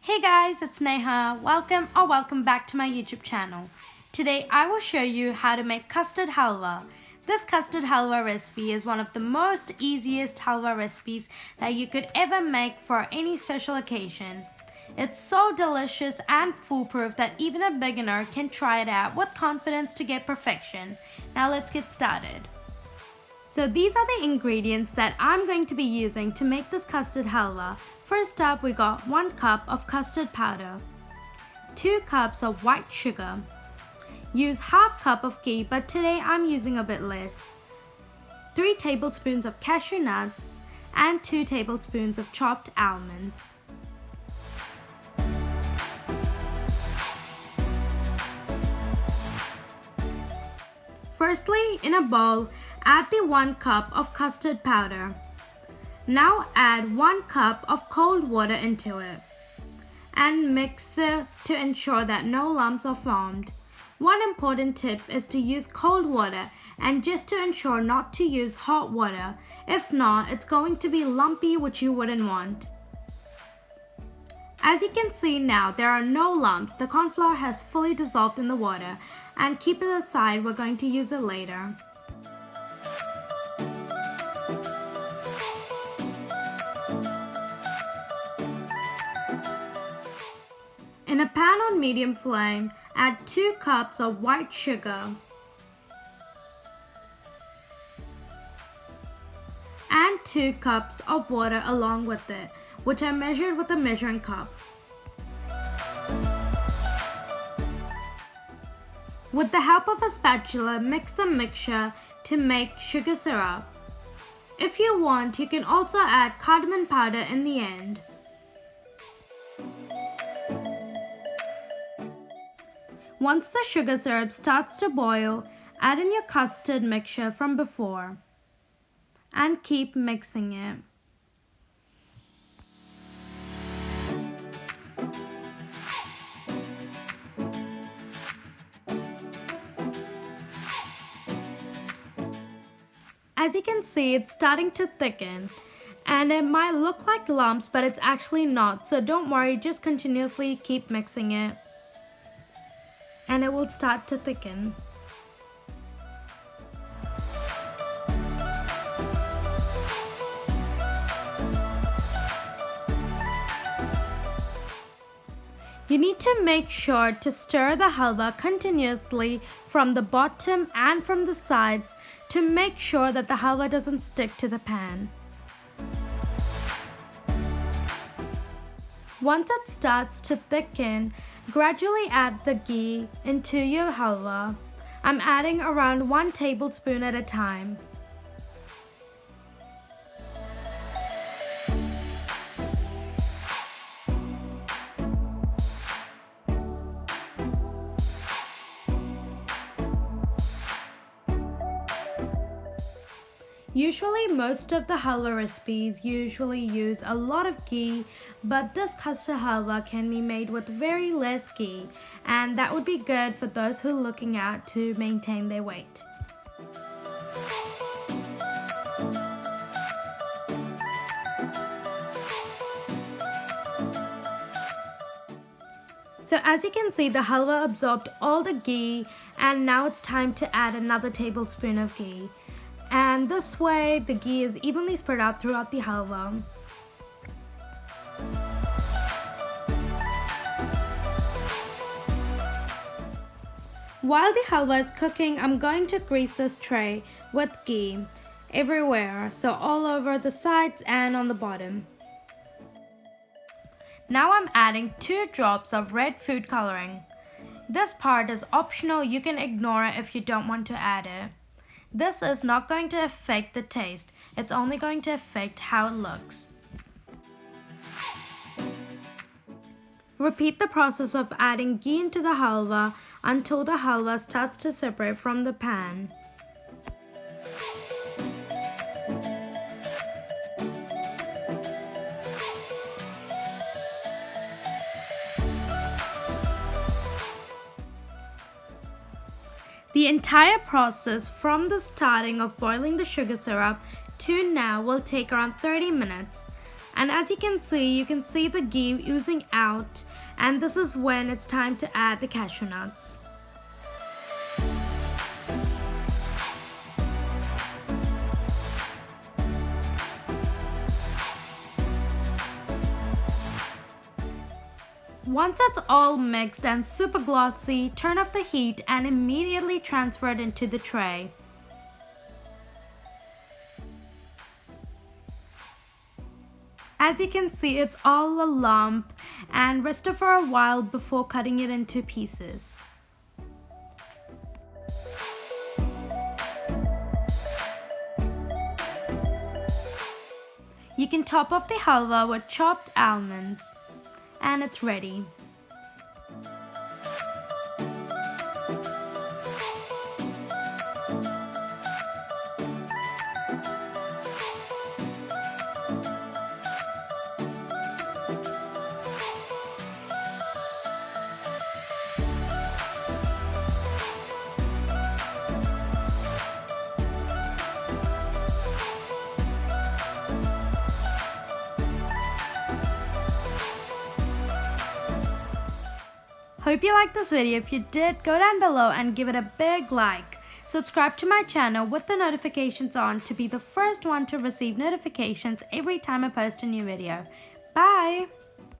Hey guys, it's Neha. Welcome back to my YouTube channel. Today I will show you how to make custard halwa. This custard halwa recipe is one of the most easiest halwa recipes that you could ever make for any special occasion. It's so delicious and foolproof that even a beginner can try it out with confidence to get perfection. Now let's get started. So these are the ingredients that I'm going to be using to make this custard halwa. First up, we got 1 cup of custard powder, 2 cups of white sugar. Use half cup of ghee, but today I'm using a bit less. 3 tablespoons of cashew nuts and 2 tablespoons of chopped almonds. Firstly, in a bowl, add the 1 cup of custard powder. Now add 1 cup of cold water into it and mix it to ensure that no lumps are formed. One important tip is to use cold water and just to ensure not to use hot water. If not, it's going to be lumpy, which you wouldn't want. As you can see now, there are no lumps. The corn flour has fully dissolved in the water, and keep it aside, we're going to use it later. In a pan on medium flame, add 2 cups of white sugar and 2 cups of water along with it, which I measured with a measuring cup. With the help of a spatula, mix the mixture to make sugar syrup. If you want, you can also add cardamom powder in the end. Once the sugar syrup starts to boil, add in your custard mixture from before and keep mixing it. As you can see, it's starting to thicken and it might look like lumps, but it's actually not. So don't worry, just continuously keep mixing it and it will start to thicken. You need to make sure to stir the halwa continuously from the bottom and from the sides to make sure that the halwa doesn't stick to the pan. Once it starts to thicken, gradually add the ghee into your halwa. I'm adding around 1 tablespoon at a time. Usually most of the halwa recipes use a lot of ghee, but this custard halwa can be made with very less ghee, and that would be good for those who are looking out to maintain their weight. So as you can see, the halwa absorbed all the ghee, and now it's time to add another tablespoon of ghee. And this way the ghee is evenly spread out throughout the halwa. While the halwa is cooking, I'm going to grease this tray with ghee everywhere, so all over the sides and on the bottom. Now I'm adding 2 drops of red food coloring. This part is optional, you can ignore it if you don't want to add it. This is not going to affect the taste, it's only going to affect how it looks. Repeat the process of adding ghee into the halwa until the halwa starts to separate from the pan. The entire process from the starting of boiling the sugar syrup to now will take around 30 minutes. And as you can see the ghee oozing out, and this is when it's time to add the cashew nuts. Once it's all mixed and super glossy, turn off the heat and immediately transfer it into the tray. As you can see, it's all a lump, and rest it for a while before cutting it into pieces. You can top off the halwa with chopped almonds, and it's ready. Hope you liked this video. If you did, go down below and give it a big like. Subscribe to my channel with the notifications on to be the first one to receive notifications every time I post a new video. Bye!